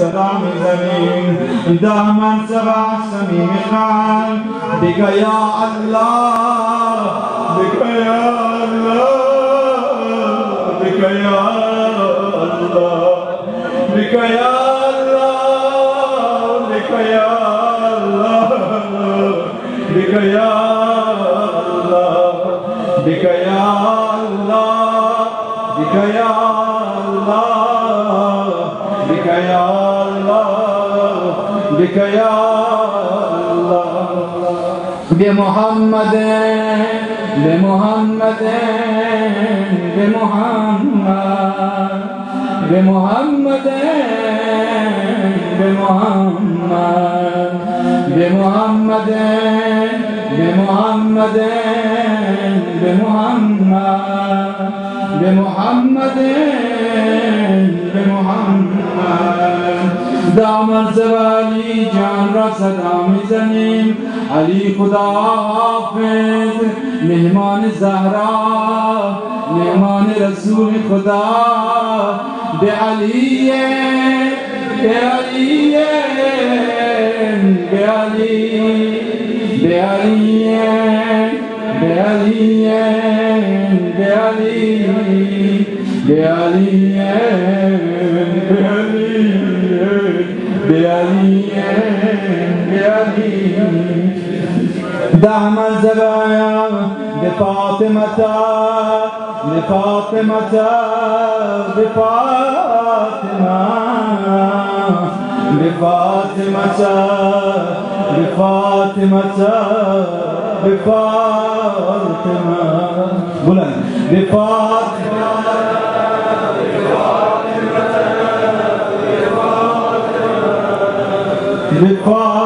صدا میزنیم دامن سبع صمیم خان بك يا الله بك يا الله بك يا الله بك يا الله بك يا الله بك يا الله بك يا الله بك يا الله بك يا الله بك يا الله بمحمد بمحمد بمحمد بمحمد بمحمد بمحمد بمحمد بمحمد بمحمد بمحمد دامن سوالی جان را صدا میزنیم علی خدا حافظ مهمان زهرا مهمان رسول خدا به علی به علی به علی به علی به علی به علی به علی به علی به علی دامن زبایا بفاطمة بفاطمة بفاطمة بفاطمة بفاطمة بفاطمة بلند بفاطمة بفاطمة